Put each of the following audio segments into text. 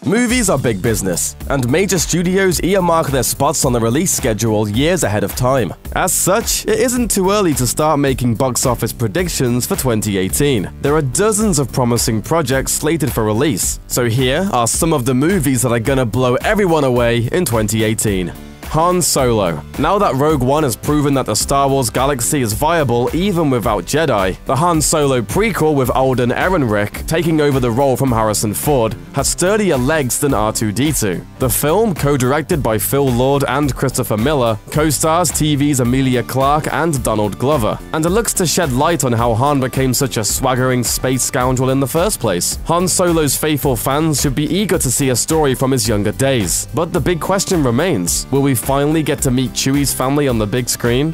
Movies are big business, and major studios earmark their spots on the release schedule years ahead of time. As such, it isn't too early to start making box office predictions for 2018. There are dozens of promising projects slated for release, so here are some of the movies that are gonna blow everyone away in 2018. Han Solo. Now that Rogue One has proven that the Star Wars galaxy is viable even without Jedi, the Han Solo prequel with Alden Ehrenreich taking over the role from Harrison Ford has sturdier legs than R2-D2. The film, co-directed by Phil Lord and Christopher Miller, co-stars TV's Emilia Clarke and Donald Glover, and it looks to shed light on how Han became such a swaggering space scoundrel in the first place. Han Solo's faithful fans should be eager to see a story from his younger days, but the big question remains, will we finally get to meet Chewie's family on the big screen?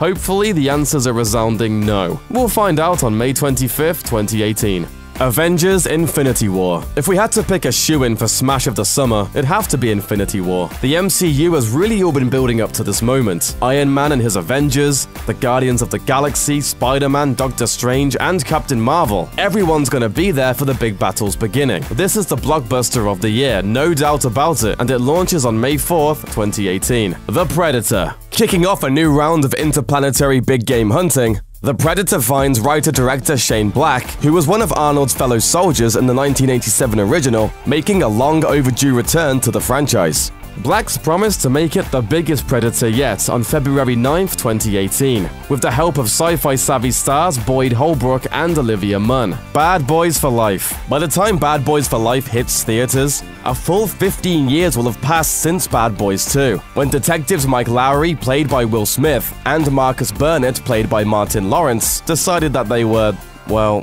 Hopefully, the answer's a resounding no. We'll find out on May 25th, 2018. Avengers Infinity War. If we had to pick a shoo-in for smash of the summer, it'd have to be Infinity War. The MCU has really all been building up to this moment. Iron Man and his Avengers, the Guardians of the Galaxy, Spider-Man, Doctor Strange, and Captain Marvel. Everyone's gonna be there for the big battles beginning. This is the blockbuster of the year, no doubt about it, and it launches on May 4th, 2018. The Predator. Kicking off a new round of interplanetary big game hunting, The Predator finds writer-director Shane Black, who was one of Arnold's fellow soldiers in the 1987 original, making a long-overdue return to the franchise. Black's promised to make it the biggest Predator yet on February 9th, 2018, with the help of sci-fi savvy stars Boyd Holbrook and Olivia Munn. Bad Boys for Life. By the time Bad Boys for Life hits theaters, a full 15 years will have passed since Bad Boys 2, when detectives Mike Lowry, played by Will Smith, and Marcus Burnett, played by Martin Lawrence, decided that they were, well,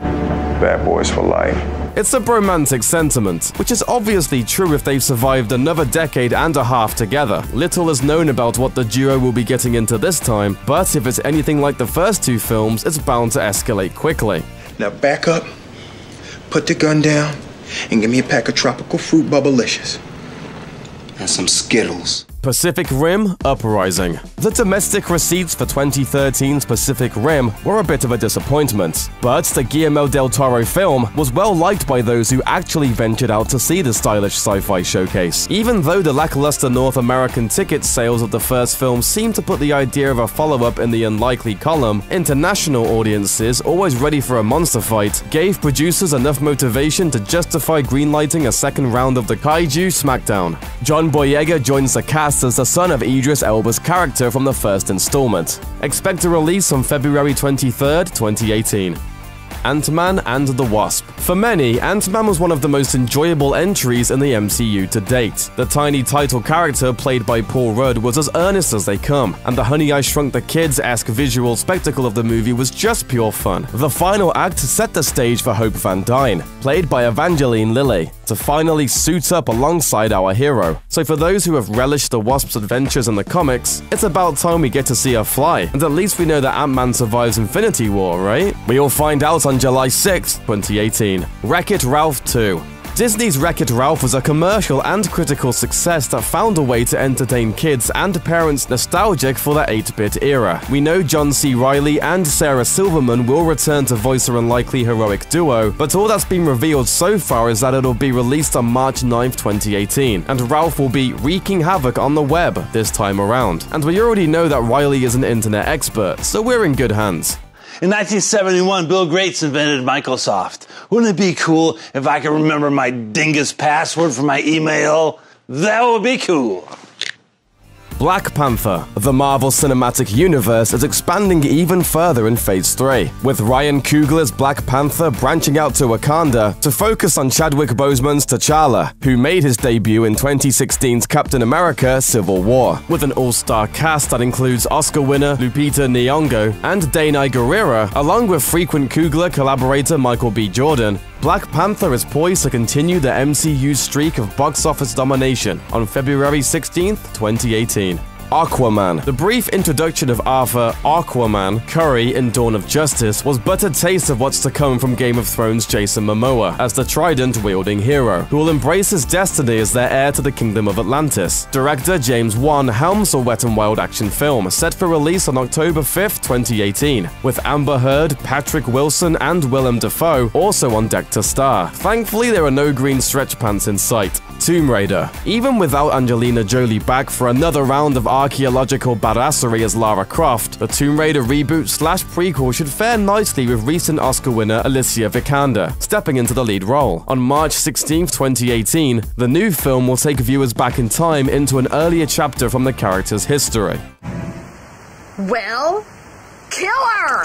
Bad Boys for Life. It's a romantic sentiment, which is obviously true if they've survived another decade and a half together. Little is known about what the duo will be getting into this time, but if it's anything like the first two films, it's bound to escalate quickly. Now back up, put the gun down, and give me a pack of tropical fruit bubblicious. And some Skittles. Pacific Rim Uprising. The domestic receipts for 2013's Pacific Rim were a bit of a disappointment, but the Guillermo del Toro film was well liked by those who actually ventured out to see the stylish sci-fi showcase. Even though the lackluster North American ticket sales of the first film seemed to put the idea of a follow-up in the unlikely column, international audiences, always ready for a monster fight, gave producers enough motivation to justify greenlighting a second round of the Kaiju Smackdown. John Boyega joins the cast as the son of Idris Elba's character from the first installment. Expect a release on February 23rd, 2018. Ant-Man and the Wasp. For many, Ant-Man was one of the most enjoyable entries in the MCU to date. The tiny title character played by Paul Rudd was as earnest as they come, and the Honey I Shrunk the Kids-esque visual spectacle of the movie was just pure fun. The final act set the stage for Hope Van Dyne, played by Evangeline Lilly, to finally suit up alongside our hero. So for those who have relished the Wasp's adventures in the comics, it's about time we get to see her fly, and at least we know that Ant-Man survives Infinity War, right? We'll find out on July 6th, 2018. WreckIt Ralph 2. Disney's WreckIt Ralph was a commercial and critical success that found a way to entertain kids and parents nostalgic for the 8-bit era. We know John C. Reilly and Sarah Silverman will return to voice their unlikely heroic duo, but all that's been revealed so far is that it'll be released on March 9th, 2018, and Ralph will be wreaking havoc on the web this time around. And we already know that Reilly is an internet expert, so we're in good hands. In 1971, Bill Gates invented Microsoft. Wouldn't it be cool if I could remember my dingus password for my email? That would be cool. Black Panther. The Marvel Cinematic Universe is expanding even further in Phase 3, with Ryan Coogler's Black Panther branching out to Wakanda to focus on Chadwick Boseman's T'Challa, who made his debut in 2016's Captain America: Civil War, with an all-star cast that includes Oscar winner Lupita Nyong'o and Danai Gurira, along with frequent Coogler collaborator Michael B. Jordan. Black Panther is poised to continue the MCU's streak of box office domination on February 16th, 2018. Aquaman. The brief introduction of Arthur Aquaman Curry in Dawn of Justice was but a taste of what's to come from Game of Thrones' Jason Momoa as the trident-wielding hero, who will embrace his destiny as their heir to the Kingdom of Atlantis. Director James Wan helms a Wet n Wild action film set for release on October 5th, 2018, with Amber Heard, Patrick Wilson, and Willem Dafoe also on deck to star. Thankfully, there are no green stretch pants in sight. Tomb Raider. Even without Angelina Jolie back for another round of archaeological badassery as Lara Croft, the Tomb Raider reboot/prequel should fare nicely with recent Oscar winner Alicia Vikander stepping into the lead role. On March 16, 2018, the new film will take viewers back in time into an earlier chapter from the character's history. Well, kill her!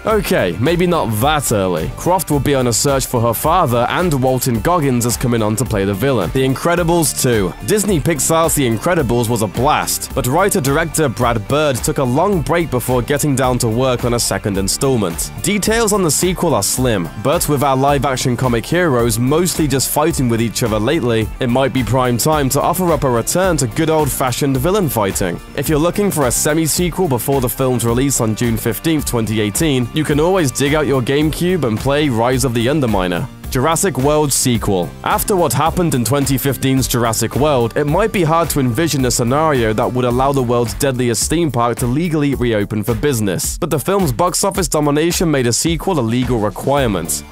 Okay, maybe not that early. Croft will be on a search for her father, and Walton Goggins is coming on to play the villain. The Incredibles 2. Disney Pixar's The Incredibles was a blast, but writer-director Brad Bird took a long break before getting down to work on a second installment. Details on the sequel are slim, but with our live-action comic heroes mostly just fighting with each other lately, it might be prime time to offer up a return to good old-fashioned villain fighting. If you're looking for a semi-sequel before the film's release on June 15, 2018, you can always dig out your GameCube and play Rise of the Underminer. Jurassic World sequel. After what happened in 2015's Jurassic World, it might be hard to envision a scenario that would allow the world's deadliest theme park to legally reopen for business. But the film's box office domination made a sequel a legal requirement.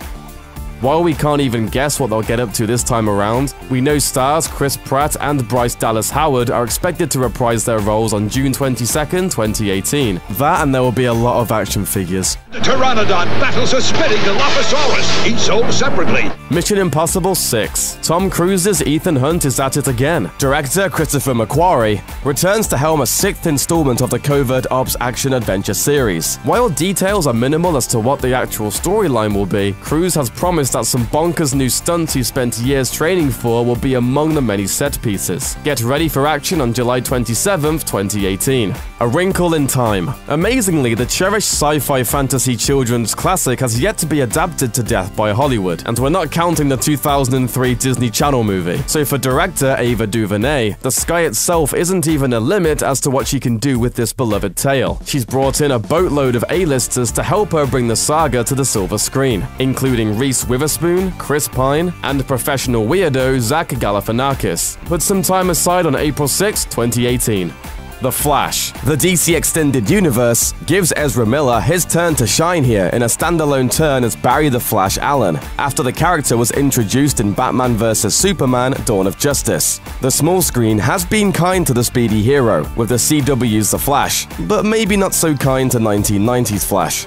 While we can't even guess what they'll get up to this time around, we know stars Chris Pratt and Bryce Dallas Howard are expected to reprise their roles on June 22nd, 2018. That and there will be a lot of action figures. The Pteranodon battles a spitting Dilophosaurus, each sold separately. Mission Impossible 6. Tom Cruise's Ethan Hunt is at it again. Director Christopher McQuarrie returns to helm a 6th installment of the Covert Ops action-adventure series. While details are minimal as to what the actual storyline will be, Cruise has promised that some bonkers new stunts he spent years training for will be among the many set pieces. Get ready for action on July 27th, 2018. A Wrinkle in Time. Amazingly, the cherished sci-fi fantasy children's classic has yet to be adapted to death by Hollywood, and we're not counting the 2003 Disney Channel movie. So for director Ava DuVernay, the sky itself isn't even a limit as to what she can do with this beloved tale. She's brought in a boatload of A-listers to help her bring the saga to the silver screen, including Reese Witherspoon, Chris Pine, and professional weirdo Zach Galifianakis. Put some time aside on April 6, 2018. The Flash. The DC Extended Universe gives Ezra Miller his turn to shine here in a standalone turn as Barry the Flash Allen, after the character was introduced in Batman vs. Superman: Dawn of Justice. The small screen has been kind to the speedy hero, with the CW's The Flash, but maybe not so kind to 1990s Flash.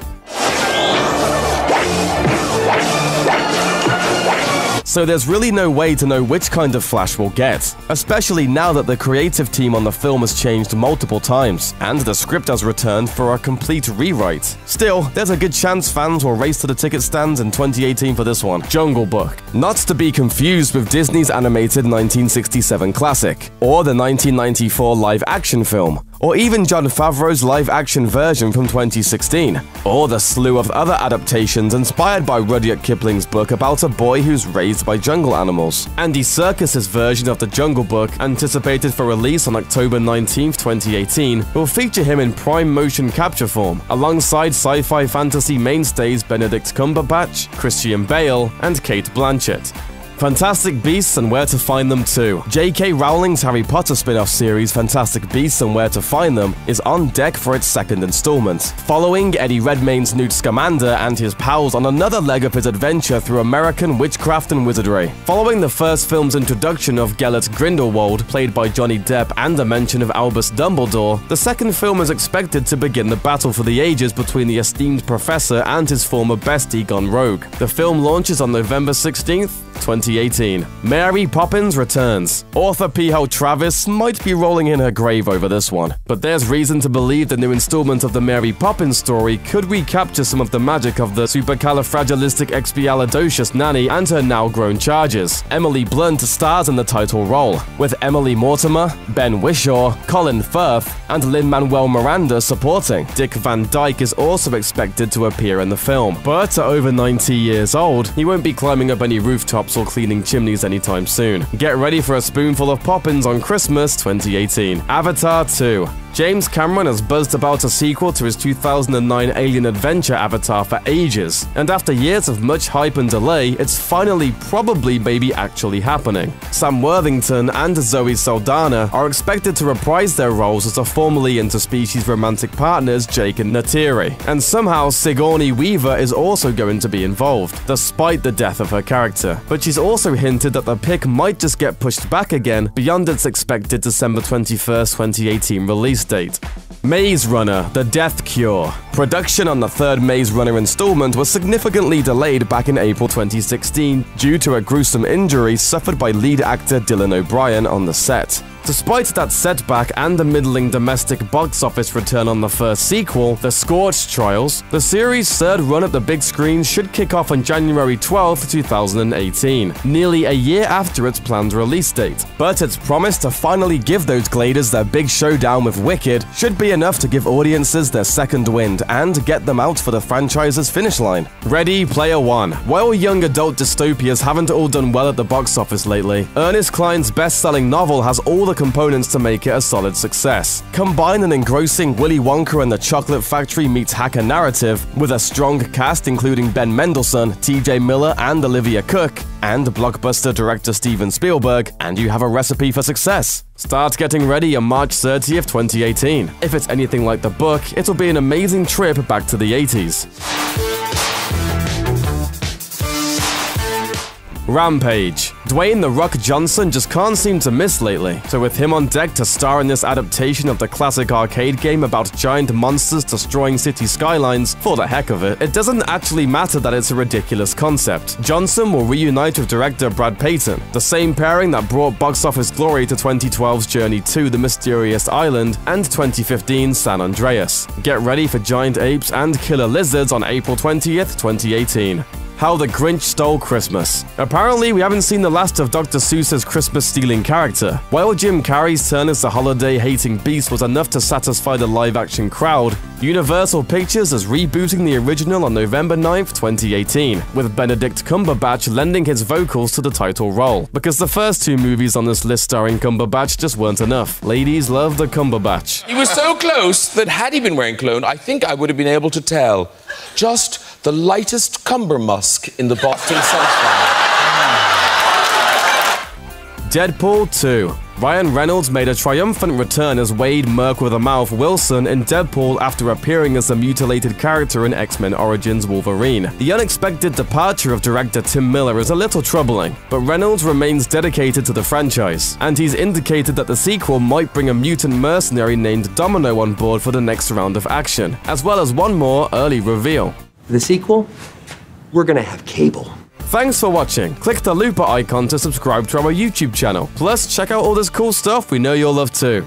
So there's really no way to know which kind of Flash we'll get, especially now that the creative team on the film has changed multiple times, and the script has returned for a complete rewrite. Still, there's a good chance fans will race to the ticket stands in 2018 for this one. Jungle Book. Not to be confused with Disney's animated 1967 classic, or the 1994 live-action film, or even Jon Favreau's live-action version from 2016, or the slew of other adaptations inspired by Rudyard Kipling's book about a boy who's raised by jungle animals. Andy Serkis's version of The Jungle Book, anticipated for release on October 19, 2018, will feature him in prime motion capture form, alongside sci-fi fantasy mainstays Benedict Cumberbatch, Christian Bale, and Cate Blanchett. Fantastic Beasts and Where to Find Them too. J.K. Rowling's Harry Potter spin-off series Fantastic Beasts and Where to Find Them is on deck for its second installment, following Eddie Redmayne's Newt Scamander and his pals on another leg of his adventure through American witchcraft and wizardry. Following the first film's introduction of Gellert Grindelwald, played by Johnny Depp, and a mention of Albus Dumbledore, the second film is expected to begin the battle for the ages between the esteemed professor and his former bestie gone rogue. The film launches on November 16th, 2018. Mary Poppins Returns. Author P.L. Travis might be rolling in her grave over this one, but there's reason to believe the new installment of the Mary Poppins story could recapture some of the magic of the supercalifragilisticexpialidocious nanny and her now-grown charges. Emily Blunt stars in the title role, with Emily Mortimer, Ben Whishaw, Colin Firth, and Lin-Manuel Miranda supporting. Dick Van Dyke is also expected to appear in the film, but at over 90 years old, he won't be climbing up any rooftops or cleaning cleaning chimneys anytime soon. Get ready for a spoonful of Poppins on Christmas 2018. Avatar 2. James Cameron has buzzed about a sequel to his 2009 alien adventure Avatar for ages, and after years of much hype and delay, it's finally probably maybe actually happening. Sam Worthington and Zoe Saldana are expected to reprise their roles as the formerly interspecies romantic partners Jake and Neytiri, and somehow Sigourney Weaver is also going to be involved, despite the death of her character. But she's also hinted that the pick might just get pushed back again beyond its expected December 21st, 2018 release date. Maze Runner: The Death Cure. Production on the third Maze Runner installment was significantly delayed back in April 2016 due to a gruesome injury suffered by lead actor Dylan O'Brien on the set. Despite that setback and a middling domestic box office return on the first sequel, The Scorched Trials, the series' third run at the big screen should kick off on January 12, 2018, nearly a year after its planned release date. But its promise to finally give those Gladers their big showdown with Wicked should be enough to give audiences their second wind and get them out for the franchise's finish line. Ready Player One. While young adult dystopias haven't all done well at the box office lately, Ernest Cline's best-selling novel has all the components to make it a solid success. Combine an engrossing Willy Wonka and the Chocolate Factory meets hacker narrative with a strong cast including Ben Mendelsohn, TJ Miller, and Olivia Cook, and blockbuster director Steven Spielberg, and you have a recipe for success. Start getting ready on March 30th, 2018. If it's anything like the book, it'll be an amazing trip back to the 80s. Rampage. Dwayne "The Rock" Johnson just can't seem to miss lately, so with him on deck to star in this adaptation of the classic arcade game about giant monsters destroying city skylines for the heck of it, it doesn't actually matter that it's a ridiculous concept. Johnson will reunite with director Brad Peyton, the same pairing that brought box office glory to 2012's Journey to the Mysterious Island and 2015's San Andreas. Get ready for giant apes and killer lizards on April 20th, 2018. How the Grinch Stole Christmas. Apparently, we haven't seen the last of Dr. Seuss's Christmas-stealing character. While Jim Carrey's turn as the holiday-hating beast was enough to satisfy the live-action crowd, Universal Pictures is rebooting the original on November 9th, 2018, with Benedict Cumberbatch lending his vocals to the title role, because the first two movies on this list starring Cumberbatch just weren't enough. Ladies love the Cumberbatch. He was so close that had he been wearing cologne, I think I would have been able to tell. Just the lightest cumber musk in the Boston sunshine. Deadpool 2. Ryan Reynolds made a triumphant return as Wade Merc-with-a-Mouth Wilson in Deadpool after appearing as a mutilated character in X-Men Origins Wolverine. The unexpected departure of director Tim Miller is a little troubling, but Reynolds remains dedicated to the franchise, and he's indicated that the sequel might bring a mutant mercenary named Domino on board for the next round of action, as well as one more early reveal. For the sequel, we're gonna have cable. Thanks for watching. Click the looper icon to subscribe to our YouTube channel. Plus, check out all this cool stuff we know you'll love too.